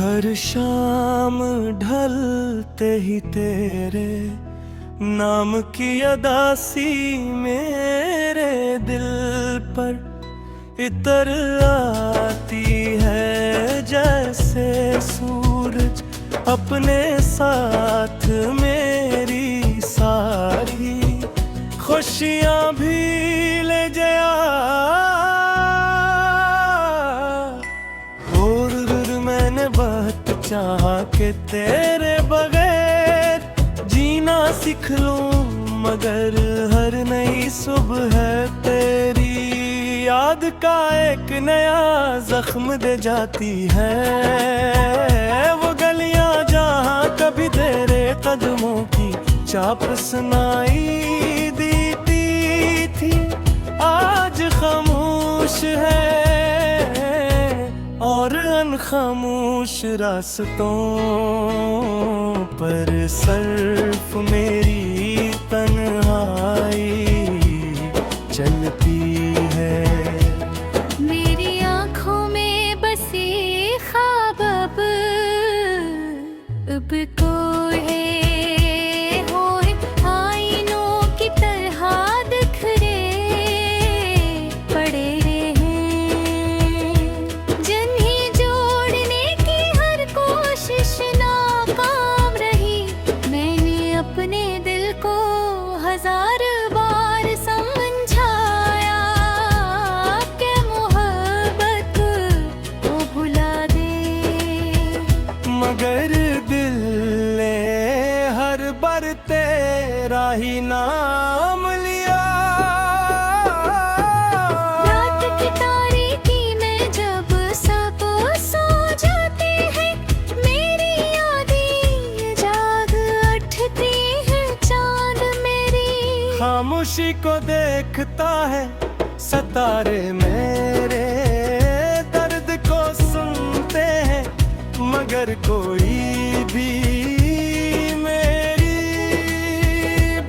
हर शाम ढलते ही तेरे नाम की अदासी मेरे दिल पर इतर आती है, जैसे सूरज अपने साथ मेरी सारी खुशियां भी ले जाया। और मैंने बहुत चाहा कि तेरे बगैर जीना सीख लूं, मगर हर नई सुबह तेरी याद का एक नया जख्म दे जाती है। वो गलियां जहां कभी तेरे कदमों की चाप सुनाई देती थी, आज खामोश है और अनखामोश रास्तों पर सिर्फ मेरी तन्हाई चलती है। मेरी आँखों में बसे ख्वाब अब कोई होए आईनों की तरह बिखरे पड़े हैं, जिन्हें जोड़ने की हर कोशिश नाकाम रही। मैंने अपने दिल को हजार बार समझाया कि मोहब्बत को भुला दे, मगर दिल ने हर बार तेरा ही नाम लिया। रात की तारीकी में जब सब सो जाते हैं, मेरी यादें जाग उठती हैं, चांद मेरी खामोशी को देखता है सितारे मेरे, दर्द को सुनते हैं मगर कोई भी मेरी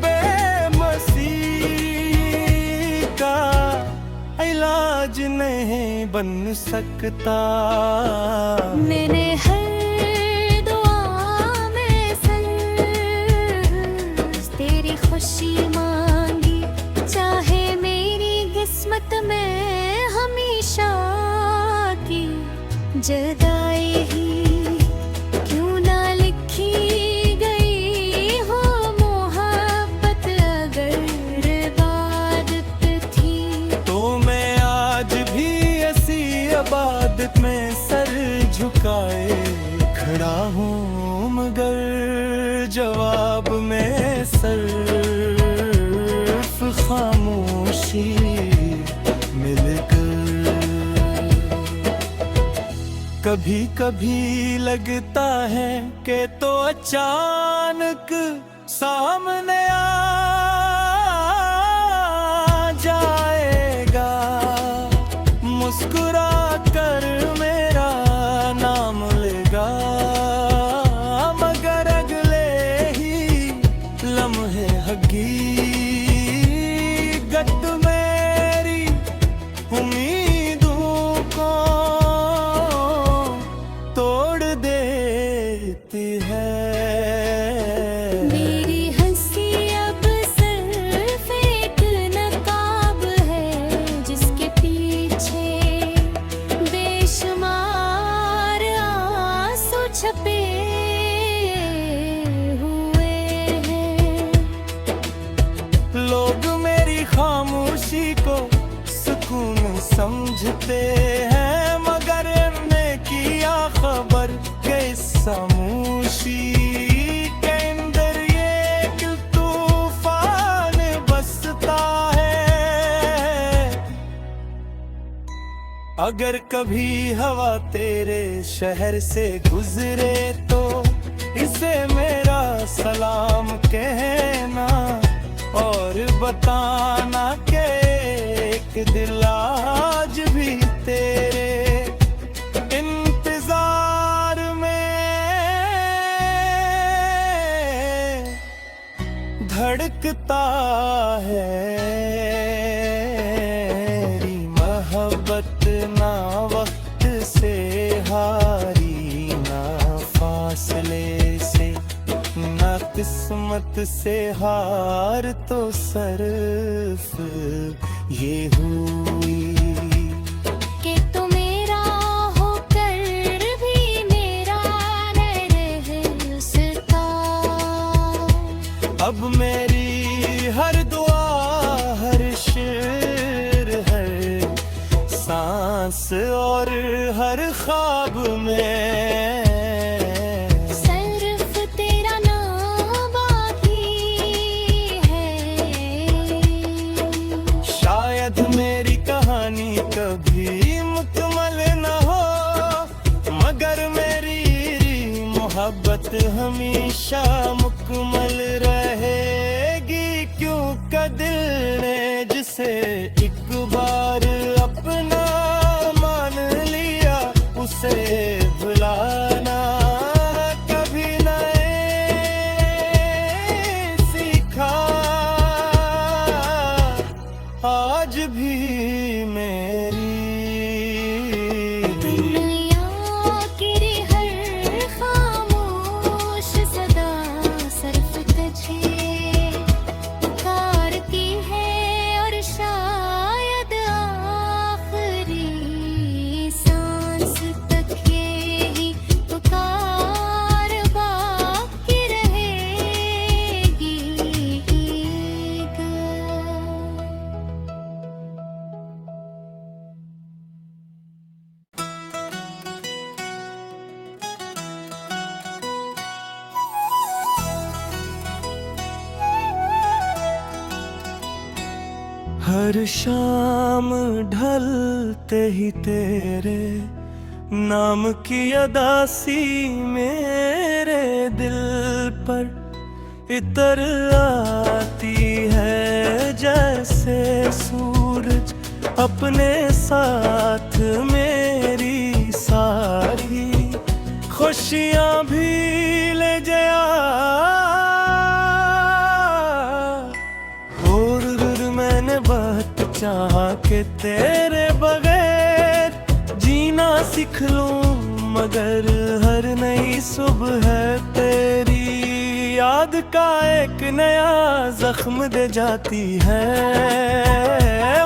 बेबसी का इलाज नहीं बन सकता। मैंने हर दुआ में सर तेरी खुशी मांगी, चाहे मेरी किस्मत में हमेशा की जुदाई ही क्यों ना लिखी गई हो। मोहब्बत अगर इबादत थी तो मैं आज भी ऐसी इबादत में सर झुकाए खड़ा हूँ, मगर जवाब में सिर्फ खामोशी मिलकर। कभी कभी लगता है कि तो अचानक सामने आ जाएगा, मुस्कुरा कर मेरा नाम लेगा, मगर अगले ही लम्हे हकीकत मेरी उम्मीदों को तोड़ देती है। मेरी हंसी अब सिर्फ एक नकाब है, जिसके पीछे बेशुमार आंसू छपे हुए हैं। लोग मेरी खामोशी को सुकून समझते हैं, मगर मैं किया खबर के खामोशी के अंदर ये तूफान बसता है। अगर कभी हवा तेरे शहर से गुजरे तो इसे मेरा सलाम कहना, और बताना कि एक दिल आज भी तेरे इंतजार में धड़कता है। मेरी मोहब्बत ना वक्त से हारी ना फासले से, ना किस्मत से हार तो सिर्फ ये हुई कि तू मेरा होकर भी मेरा न रहे उसका। अब मेरी हर दुआ, हर शेर, हर सांस और हर ख्वाब में सिर्फ तेरा नाम बाकी है। शायद मेरी कहानी कभी मुकम्मल न हो, मगर मेरी मोहब्बत हमेशा मुकम्मल रहेगी। क्यों का दिल ने जिसे एक बार अपना मान लिया, उसे भुलाना कभी नहीं सीखा। आज भी मेरी दुनिया की हर खामोश सदा सिर्फ तुझे पुकारती है, और शायद आखिरी सांस तक यही पुकार बाकी रहेगी। हर शाम ढलते ही तेरे नाम की अदासी मेरे दिल पर इतर आती है, जैसे सूरज अपने साथ मेरी सारी खुशियां भी ले जाया। और मैंने बहुत चाहा कि तेरे बगैर जीना सीख लूं, मगर हर नई सुबह तेरी याद का एक नया जख्म दे जाती है।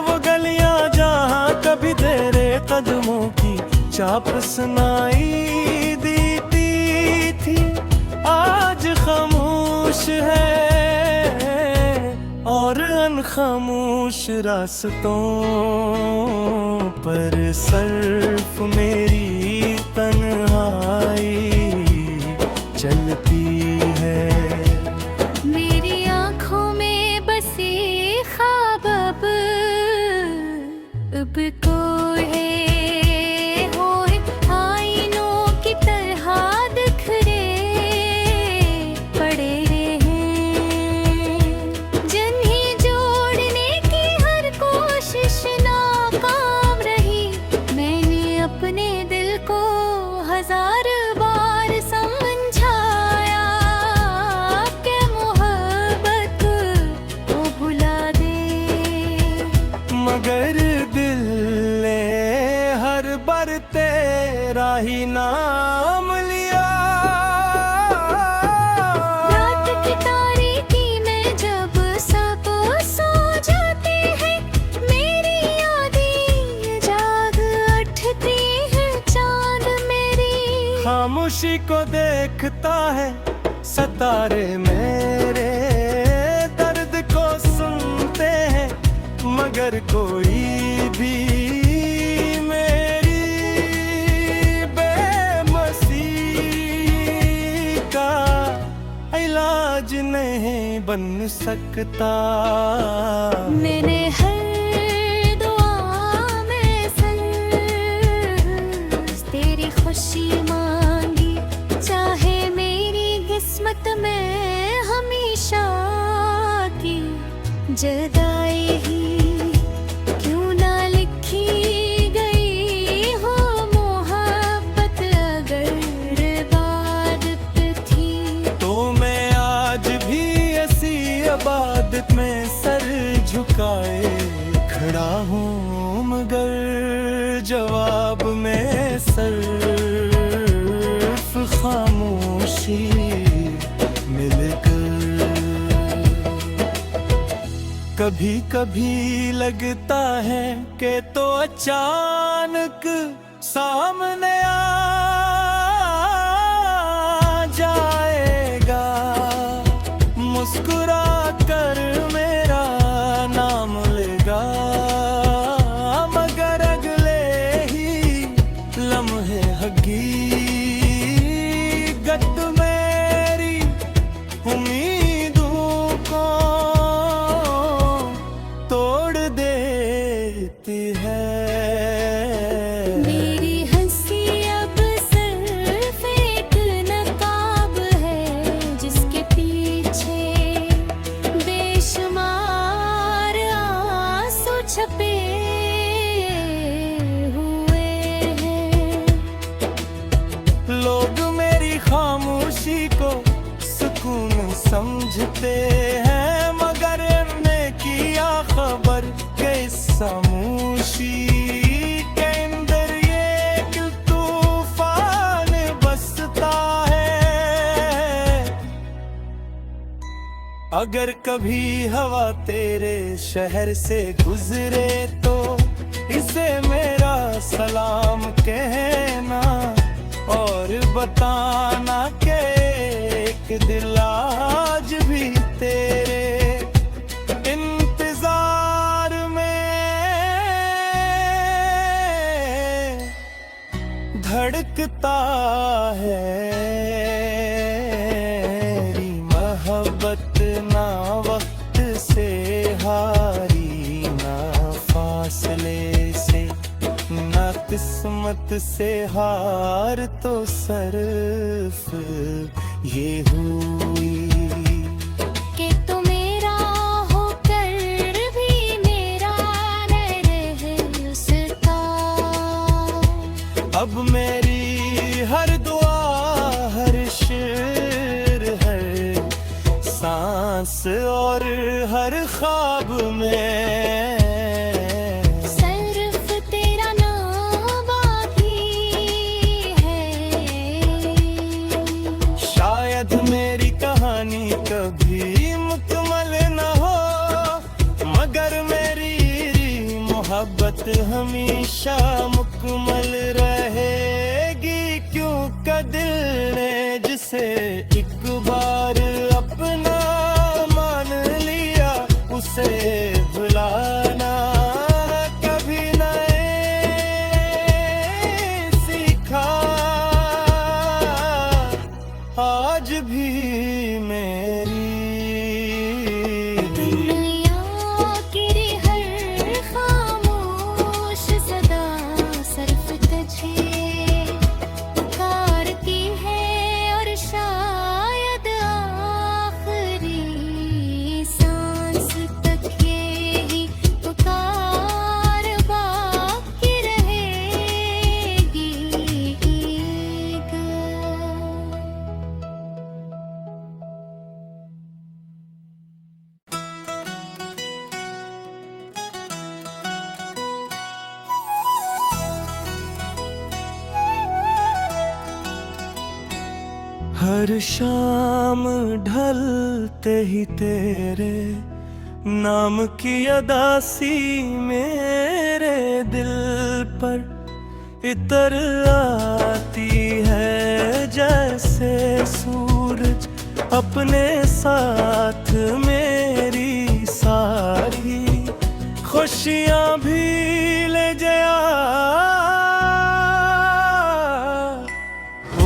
वो गलियां जहां कभी तेरे कदमों की चाप सुनाई देती थी, आज खामोश है, और अनखामोश रास्तों पर सिर्फ मेरी तन्हाई चलती है। मेरी आँखों में बसे ख्वाब अब कोई होए आईनों की तरह बिखरे पड़े हैं। जिन्हें जोड़ने की हर कोशिश नाकाम रही, मैंने अपने दिल को हजार बार समझाया कि मोहब्बत को भुला दे, मगर दिल ने हर बार तेरा ही नाम लिया। रात की तारीकी में जब सब सो जाते हैं, मेरी यादें जाग उठती हैं। चांद मेरी खामोशी को देखता है, सितारे मेरे दर्द को सुनते हैं, मगर कोई भी मेरी बेबसी का इलाज नहीं बन सकता। मैंने हर दुआ में सिर्फ तेरी खुशी मांगी, चाहे मेरी किस्मत में हमेशा की जुदाई ही क्यों ना लिखी गई हो। मोहब्बत अगर इबादत थी, तो मैं आज भी ऐसी इबादत में सर झुकाए खड़ा हूँ, मगर जवाब में सिर्फ खामोश कभी कभी लगता है कि तो अचानक सामने आ जाएगा, मुस्कुरा कर मेरा नाम लेगा, मगर अगले ही लम्हे हकीकत मेरी उम्मीदों को तोड़ देती है। मेरी हंसी अब सिर्फ एक नकाब है, जिसके पीछे बेशुमार आंसू छपे हुए हैं। लोग मेरी खामोशी को सुकून समझते हैं, मगर ने किया खबर के इस खामोशी के अंदर ये दिल तूफान बसता है। अगर कभी हवा तेरे शहर से गुजरे तो इसे मेरा सलाम कहना, और बताना कि एक दिल आज भी तेरे इंतजार में धड़कता है। मेरी मोहब्बत ना वक्त से हारी, ना फासले से, ना किस्मत से हार, तो सिर्फ ये हुई कि तू मेरा होकर भी मेरा न रहे उसका। अब मेरी हर दुआ, हर शेर, हर सांस और हर ख्वाब में सिर्फ तेरा नाम बाकी है। शायद मेरी कहानी कभी मुकम्मल न हो, मगर मेरी मोहब्बत हमेशा मुकम्मल रहेगी। क्योंकि दिल ने जिसे एक बार अपना मान लिया, उसे भुलाना कभी नहीं सीखा। आज भी मेरी दुनिया की हर खामोश सदा सिर्फ तुझे पुकारती है, और शायद आखिरी सांस तक यही पुकार बाकी रहेगी। हर शाम ढलते ही तेरे नाम की अदासी मेरे दिल पर इतर आती है, जैसे सूरज अपने साथ मेरी सारी खुशियां भी ले जाया।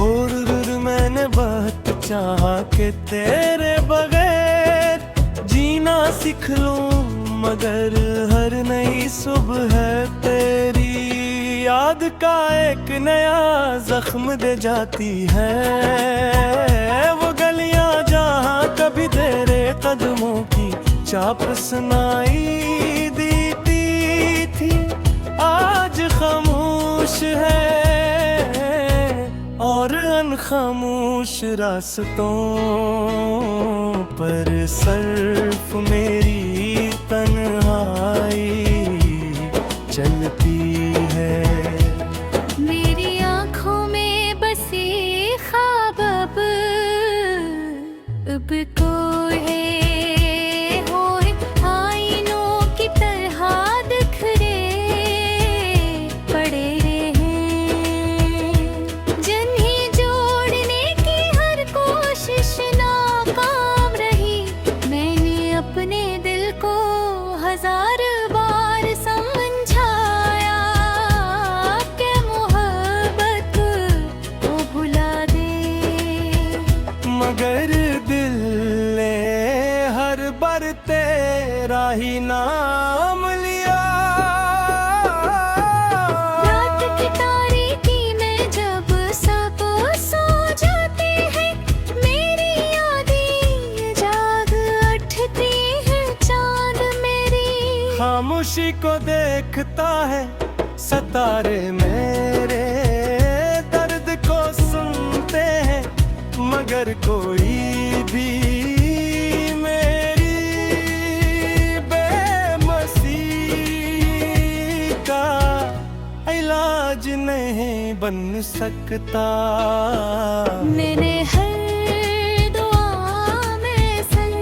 और मैंने बहुत चाहा कि तेरे बगैर जीना सीख लूं, मगर हर नई सुबह तेरी याद का एक नया जख्म दे जाती है। वो गलियां जहां कभी तेरे कदमों की चाप सुनाई देती थी, आज खामोश है, और अनखामोश रास्तों पर सिर्फ मेरी तन्हाई चलती है। मेरी आँखों में बसे ख्वाब अब को है, आईनों हजार बार समझाया कि मोहब्बत को भुला दे, मगर दिल ने हर बार तेरा ही नाम लिया। रात की तारीकी में जब सब सो जाते हैं, मेरी यादें जाग उठती हैं, चांद मेरी खामोशी को देखता है सितारे मेरे, दर्द को सुनते हैं मगर कोई भी मेरी बेबसी का इलाज नहीं बन सकता। मैंने हर दुआ में सर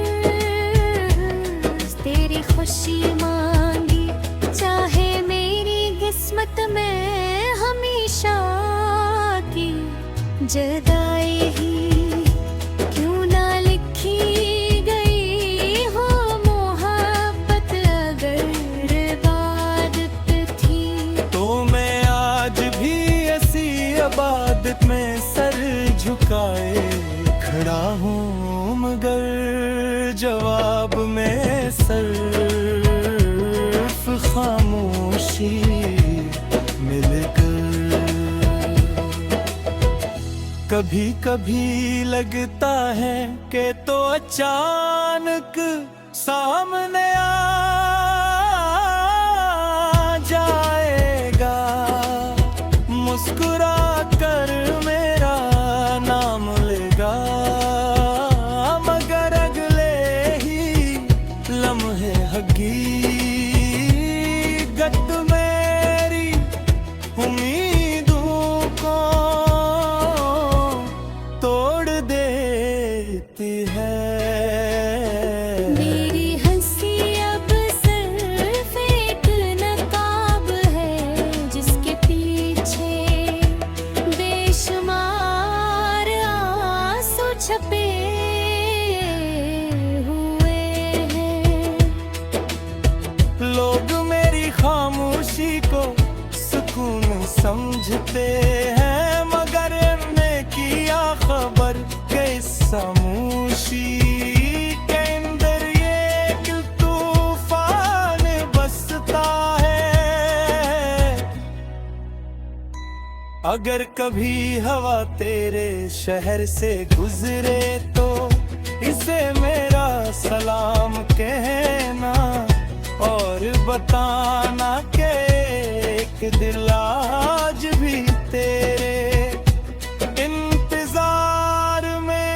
तेरी खुशी मांगी, चाहे मेरी किस्मत में हमेशा की जुदाई ही क्यों ना लिखी गई हो मोहब्बत अगर इबादत थी। तो मैं आज भी ऐसी इबादत में सर झुकाए खड़ा हूँ, मगर जवाब में सिर्फ खामोशी मिलकर। कभी कभी लगता है कि तो अचानक सामने आ जाएगा, मुस्कुरा कर मेरा नाम लेगा, मगर अगले ही लम्हे हकीकत मेरी उम्मीदों को तोड़ देती है। मेरी हंसी अब सिर्फ एक नकाब है, जिसके पीछे बेशुमार आंसू छपे हुए हैं। लोग मेरी खामोशी को सुकून समझते हैं, मगर ने किया खबर के खामोशी के अंदर ये क्यों तूफान बसता है। अगर कभी हवा तेरे शहर से गुजरे तो इसे मेरा सलाम कहना, और बताना कि एक दिल आज भी तेरे इंतजार में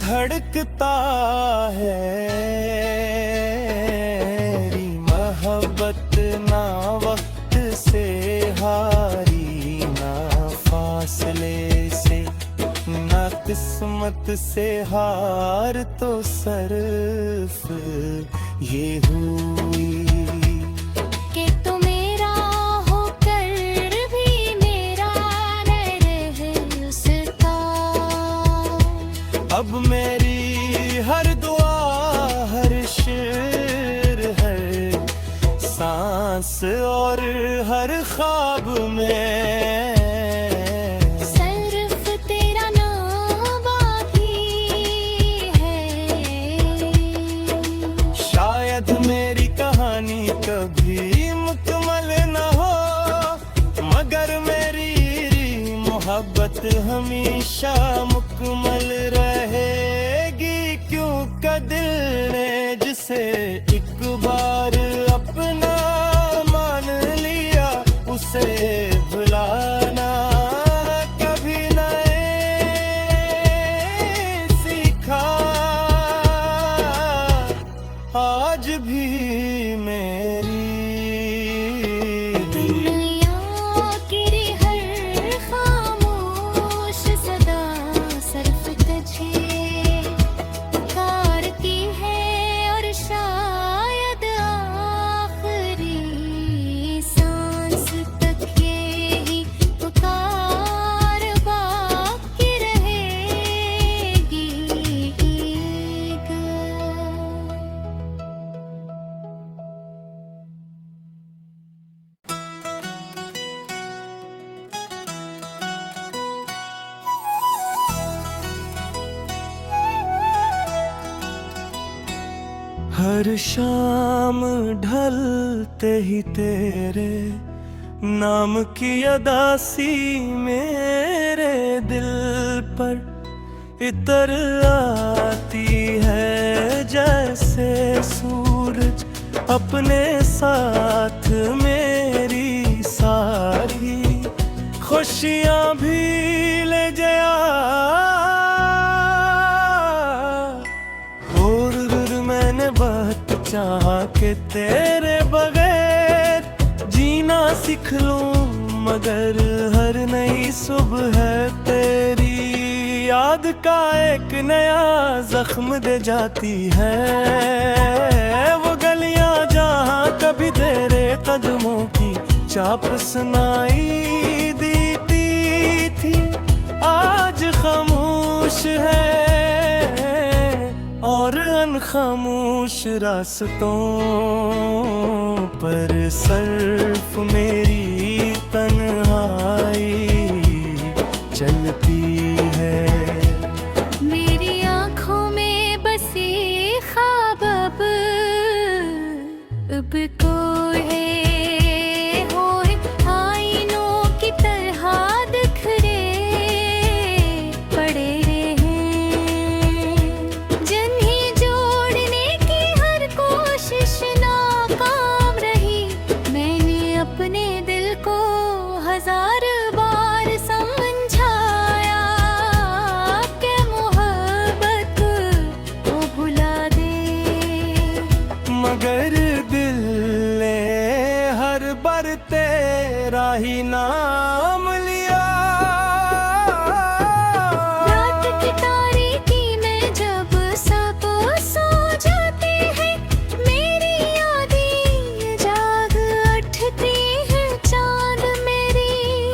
धड़कता है। मेरी मोहब्बत ना वक्त से हारी, ना फासले से, ना किस्मत से हार, तो सिर्फ ये हुई कि तू मेरा होकर भी मेरा न रहे उसका। अब मेरी हर दुआ, हर शेर, हर सांस और हर ख्वाब में सिर्फ तेरा नाम बाकी है। शायद मेरी कहानी कभी मुकम्मल न हो, मगर मेरी मोहब्बत हमेशा मुकम्मल रहेगी, क्योंकि दिल ने जिसे एक बार अपना मान लिया, उसे भुलाना कभी नहीं सीखा। आज भी मेरी दुनिया की हर खामोश सदा सिर्फ तुझे पुकारती है, और शायद आखिरी सांस तक यही पुकार बाकी रहेगी। हर शाम ढलते ही तेरे नाम की अदासी मेरे दिल पर इतर आती है, जैसे सूरज अपने साथ मेरी सारी खुशियां भी ले जाया। और मैंने बहुत चाहा कि तेरे बगैर जीना सीख लूं, मगर हर नई सुबह तेरी याद का एक नया जख्म दे जाती है। वो गलियां जहां कभी तेरे कदमों की चाप सुनाई देती थी, आज खामोश है और अनखामोश रास्तों पर सिर्फ मेरी तन्हाई चलती है। मेरी आँखों में बसे ख्वाब अब कोई होए आईनों की तरह बिखरे पड़े हैं। जिन्हें जोड़ने की हर कोशिश नाकाम रही, मैंने अपने दिल को हजार बार समझाया कि मोहब्बत को भुला दे, मगर दिल ने हर बार तेरा ही नाम लिया। रात की तारीकी में जब सब सो जाते हैं, मेरी यादें जाग उठती हैं। चांद मेरी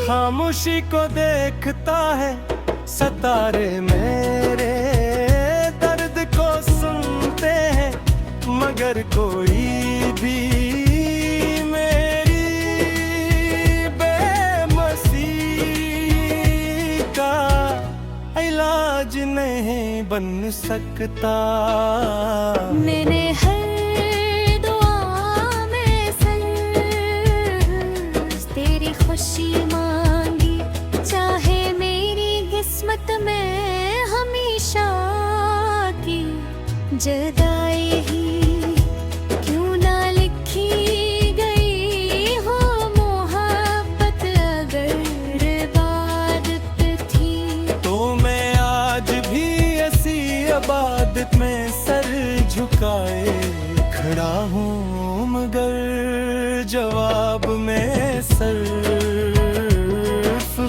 खामोशी को देखता है सितारे मेरे, दर्द को सुनते हैं मगर कोई भी मेरी बेबसी का इलाज नहीं बन सकता। मैंने हर दुआ में सर तेरी खुशी मांगी, चाहे मेरी किस्मत में हमेशा की जुदाई ही क्यों ना लिखी गई हो। मोहब्बत अगर इबादत थी तो मैं आज भी ऐसी इबादत में सर झुकाए खड़ा हूँ, मगर जवाब में सिर्फ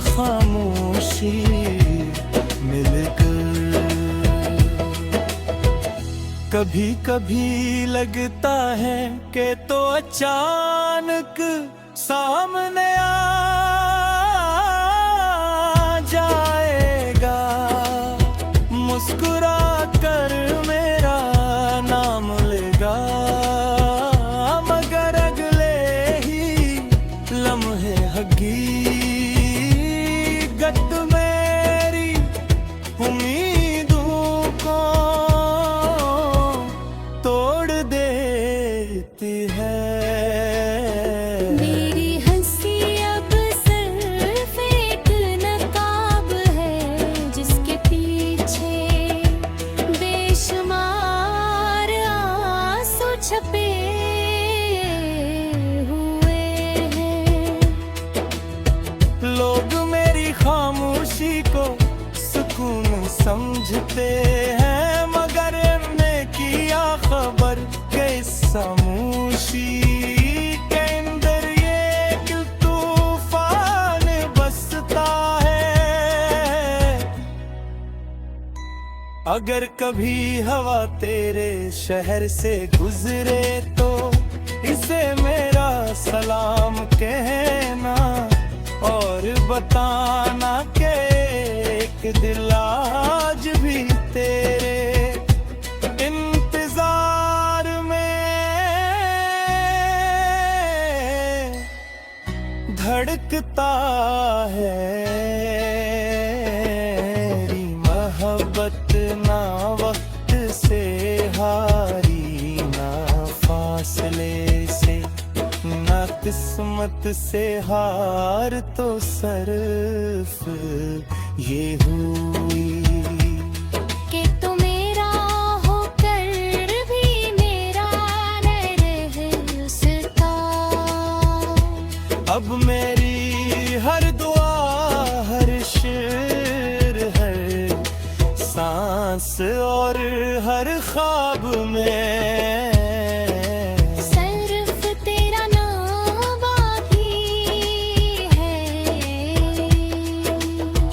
खामोशी मिलकर। कभी कभी लगता है कि तो अचानक सामने आ जाएगा, मुस्कुरा कर मेरा नाम लेगा, मगर अगले ही लम्हे हकीकत मेरी उम्मीदों को तोड़ देती है। मेरी हंसी अब सिर्फ एक नकाब है, जिसके पीछे बेशुमार आंसू छपे हुए हैं। लोग मेरी खामोशी को सुकून समझते हैं, मगर मैं किया खबर के खामोशी के अंदर ये क्यों तूफान बसता है। अगर कभी हवा तेरे शहर से गुजरे तो इसे मेरा सलाम कहना, और बताना कि एक दिल आज भी तेरे इंतजार में धड़कता है। मेरी मोहब्बत ना वक्त से हारी ना किस्मत से हार तो सिर्फ ये हुई कि तू मेरा होकर भी मेरा न रह उसका। अब मेरी हर दुआ, हर शेर, हर सांस और हर ख्वाब में सिर्फ तेरा नाम बाकी है।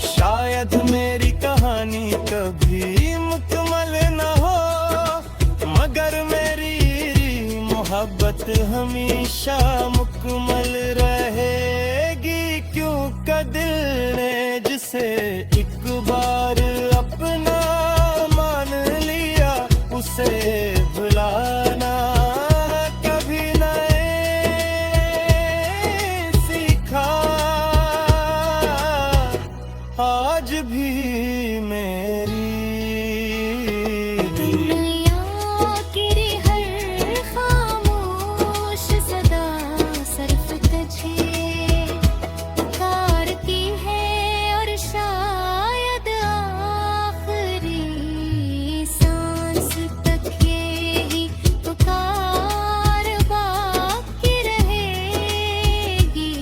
शायद मेरी कहानी कभी मुकम्मल न हो, मगर मेरी मोहब्बत हमेशा मुकम्मल रहेगी। क्योंकि दिल ने जिसे एक बार अपना मान लिया, उसे भुलाना कभी नहीं सीखा। आज भी मेरी दुनिया की हर खामोश सदा सिर्फ तुझे पुकारती है, और शायद आखिरी सांस तक यही पुकार बाकी रहेगी।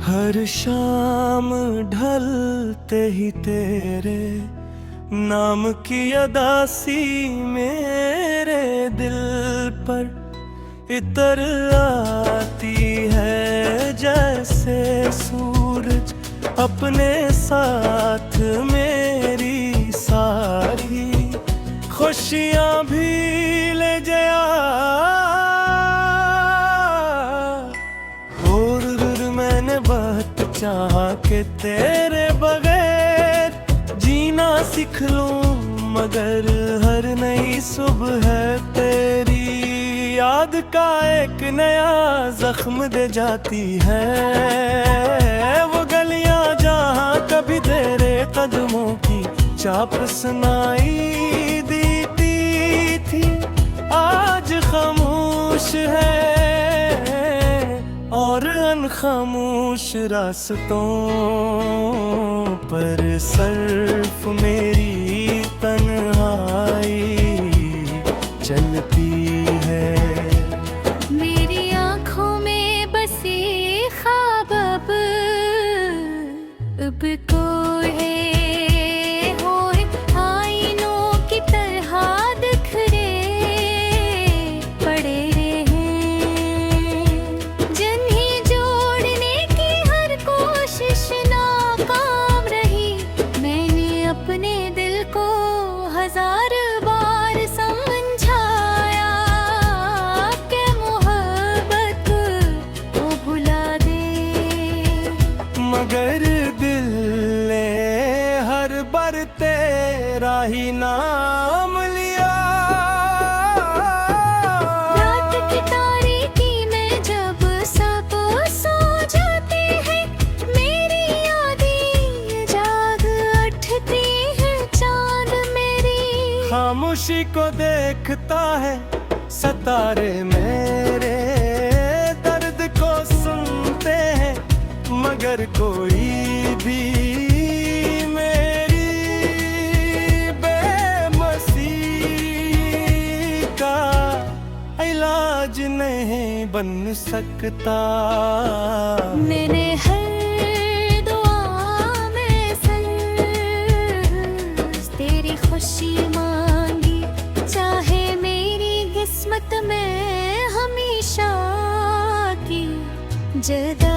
हर शाम ढलते ही तेरे नाम की अदासी मेरे दिल पर इतर आती है। जैसे सूरज अपने साथ मेरी सारी खुशियां भी ले जाया। और मैंने बहुत चाहा कि तेरे बगैर जीना सीख लूं, मगर हर नई सुबह तेरी याद का एक नया जख्म दे जाती है। वो गलियां जहां कभी तेरे कदमों की चाप सुनाई देती थी, आज खामोश है। और अनखामोश रास्तों पर सिर्फ मेरी तन्हाई चलती है। मेरी आँखों में बसे ख्वाब अब कोई होए आईनों की तरह बिखरे पड़े हैं। जिन्हें जोड़ने की हर कोशिश नाकाम रही, मैंने अपने दिल को हजार बार समझाया कि मोहब्बत को भुला दे, मगर दिल ने हर बार तेरा ही नाम लिया। रात की तारीकी में जब सब सो जाते हैं, मेरी यादें जाग उठती हैं। चांद मेरी खामोशी को देखता है, सितारे मेरे दर्द को सुनते हैं, मगर कोई भी मेरी बेबसी का इलाज नहीं बन सकता। मैंने हर दुआ में सिर्फ तेरी खुशी मांगी, चाहे मेरी किस्मत में हमेशा की जदा